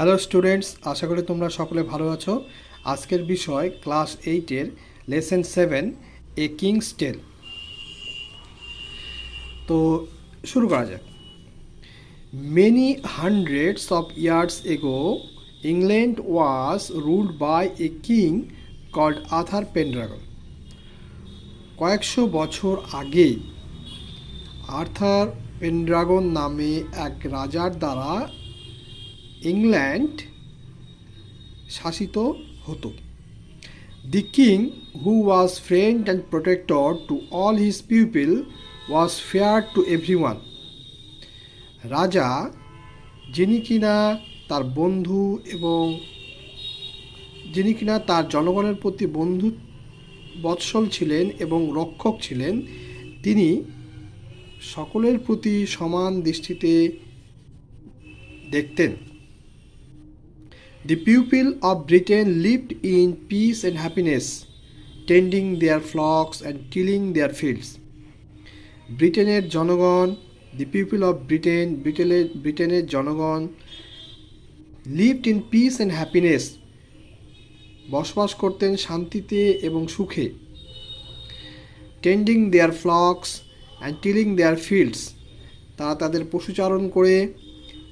Hello students, আশা করি তোমরা সকলে ভালো আছো। আজকের বিষয় ক্লাস 8-এর লেসন 7 এ কিংস টেল। তো শুরু করা যাক। Many hundreds of years ago England was ruled by a king called Arthur Pendragon. কয়েকশো বছর আগেই আর্থার পেনড্রাগন নামে এক রাজার দ্বারা ইংল্যান্ড শাসিত হতো। The king, who was friend and protector to all his people, was fair to everyone. রাজা, যিনি কিনা তার বন্ধু এবং যিনি কিনা তার জনগণের প্রতি বন্ধু বৎসল ছিলেন এবং রক্ষক ছিলেন, তিনি সকলের প্রতি সমান দৃষ্টিতে দেখতেন। The people of Britain lived in peace and happiness, tending their flocks and tilling their fields. ব্রিটেনের জনগণ, the people of Britain, ব্রিটেনের জনগণ lived in peace and happiness, বসবাস করতেন শান্তিতে এবং সুখে। tending their flocks and tilling their fields, তারা তাদের পশুচারণ করে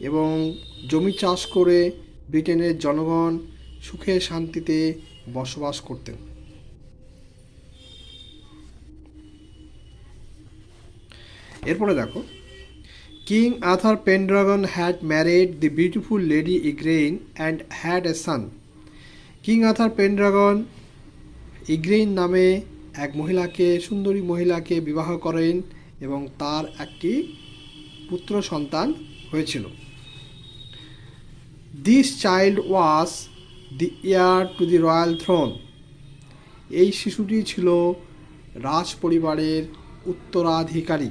এবং জমি চাষ করে ব্রিটেনের জনগণ সুখে শান্তিতে বসবাস করতেন। এরপরে দেখো, king Arthur Pendragon had married the beautiful lady Igraine and had a son. King Arthur Pendragon Igraine নামে এক মহিলাকে, সুন্দরী মহিলাকে বিবাহ করেন এবং তার একটি পুত্র সন্তান হয়েছিল। This child was the heir to the royal throne. এই শিশুটি ছিল রাজ পরিবারের উত্তরাধিকারী।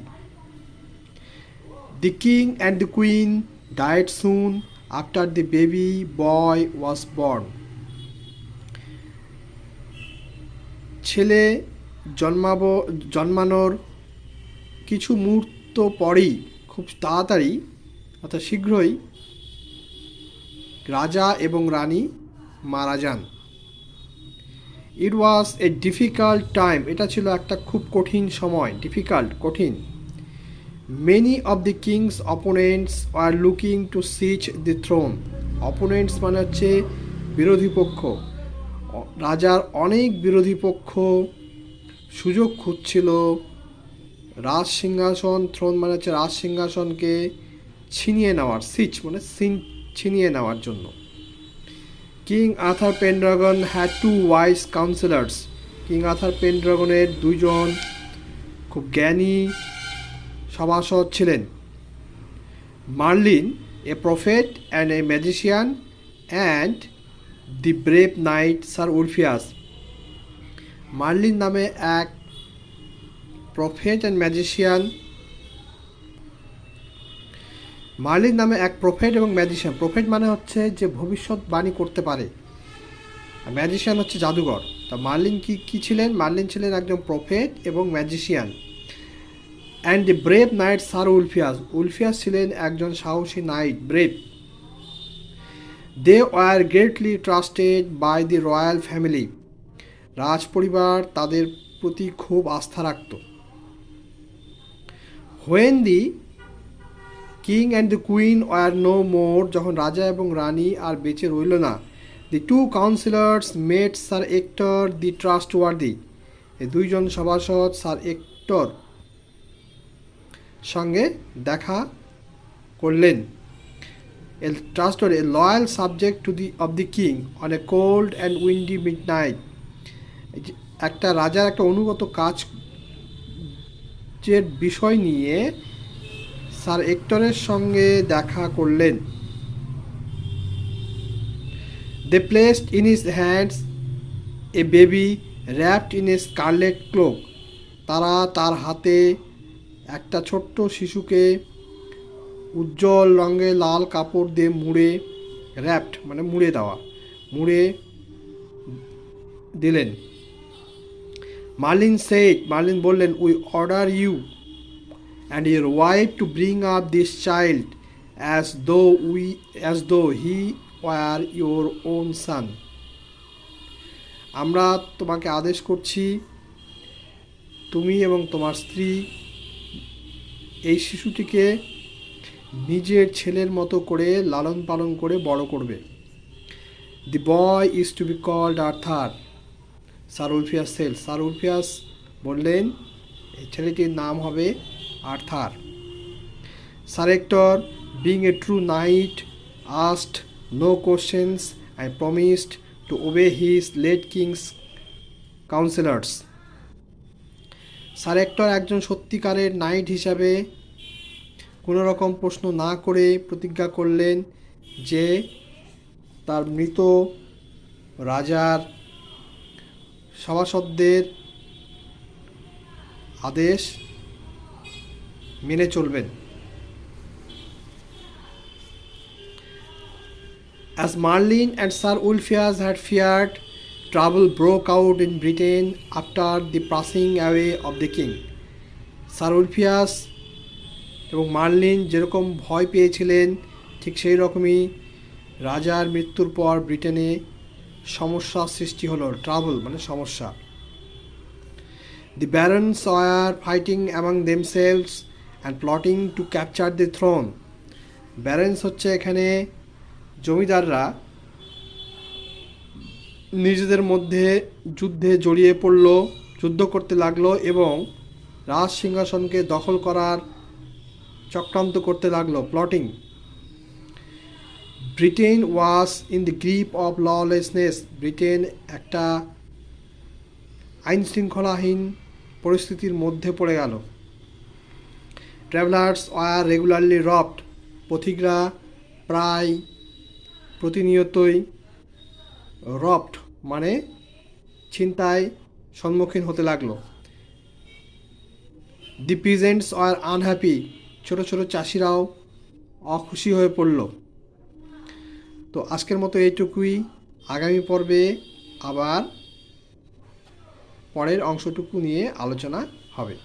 The king and the queen died soon after the baby boy was born. ছেলে জন্মানোর কিছু মুহূর্ত পরেই, খুব তাড়াতাড়ি অর্থাৎ শীঘ্রই, রাজা এবং রানী মারা যান। ইট ওয়াজ এ ডিফিকাল্ট টাইম, এটা ছিল একটা খুব কঠিন সময়, ডিফিকাল্ট, কঠিন। Many of the king's opponents are looking to seize the throne. Opponents মানে হচ্ছে বিরোধী পক্ষ। রাজার অনেক বিরোধী পক্ষ সুযোগ খুঁজছিল রাজ সিংহাসন, থ্রোন মানে হচ্ছে রাজ সিংহাসনকে ছিনিয়ে নেওয়ার, সিচ মানে ছিনিয়ে নেওয়ার জন্য। King Arthur Pendragon had two wise counsellors. King Arthur পেনড্রাগনের দুইজন খুব জ্ঞানী সভাসদ ছিলেন। Merlin, a prophet and a magician, and the brave knight sir Ulfius. Merlin নামে এক প্রফেট অ্যান্ড ম্যাজিশিয়ান, মার্লিন নামে এক প্রফেট এবং ম্যাজিশিয়ান। প্রফেট মানে হচ্ছে যে ভবিষ্যৎবাণী করতে পারে, আর ম্যাজিশিয়ান হচ্ছে জাদুঘর। তা মার্লিন কি ছিলেন? মার্লিন ছিলেন একজন প্রফেট এবং magician. And the brave knight sir Ulfius. Ulfius ছিলেন একজন সাহসী knight, brave. They were greatly trusted by the royal family. রাজ পরিবার তাদের প্রতি খুব আস্থা রাখত। When the king and the queen were no more, যখন রাজা এবং রানী আর বেঁচে রইল না, the two counsellors met sir Ector the trustworthy. এই দুইজন সভাসদ স্যার এক্টর সঙ্গে দেখা করলেন। A trustworthy, a loyal subject to the of the king on a cold and Windy mid night. একটা রাজার একটা অনুগত কাজের বিষয় নিয়ে স্যার এক্টরের সঙ্গে দেখা করলেন। They placed in his hands a baby wrapped in a scarlet cloak. তারা তার হাতে একটা ছোট্ট শিশুকে উজ্জ্বল রঙের লাল কাপড় দিয়ে মুড়ে, র্যাপড মানে মুড়ে দেওয়া, মুড়ে দিলেন। মার্লিন সেড, মার্লিন বললেন, we order you and your wife to bring up this child as though he were your own son. আমরা তোমাকে আদেশ করছি, তুমি এবং তোমার স্ত্রী এই শিশুটিকে নিজের ছেলের মতো করে লালন পালন করে বড় করবে। The boy is to be called Arthur, sir Ulfius said. Sir Ulfius বললেন এই ছেলেটির নাম হবে Arthur. Sir Hector, being a true knight, asked no questions and promised to obey his late king's counsellors. Sir Hector একজন সত্যিকারের night হিসাবে কোনো রকম প্রশ্ন না করে প্রতিজ্ঞা করলেন যে তার মৃত রাজার সভাসদদের আদেশ মেনে চলবেন। As Merlin and Sir Ulfias had feared, trouble broke out in Britain after the passing away of the king. Sir Ulfius এবং মার্লিন যেরকম ভয় পেয়েছিলেন ঠিক সেই রকমই রাজার মৃত্যুর পর ব্রিটেনে সমস্যার সৃষ্টি হলো। ট্রাবল মানে সমস্যা। The barons were fighting among themselves and plotting to capture the throne. ব্যারেন্স হচ্ছে এখানে জমিদাররা নিজেদের মধ্যে যুদ্ধে জড়িয়ে পড়ল, যুদ্ধ করতে লাগলো এবং রাজ সিংহাসনকে দখল করার চক্রান্ত করতে লাগলো, plotting. Britain was in the grip of lawlessness. Britain একটা আইন শৃঙ্খলাহীন পরিস্থিতির মধ্যে পড়ে গেল। Travellers were regularly robbed. পথিকরা প্রায় প্রতিনিয়তই রবড মানে ছিনতাই সম্মুখীন হতে লাগলো। The peasants are unhappy. ছোট ছোট চাষিরাও অখুশি হয়ে পড়ল। তো আজকের মতো এইটুকুই। আগামী পর্বে আবার পরের অংশটুকু নিয়ে আলোচনা হবে।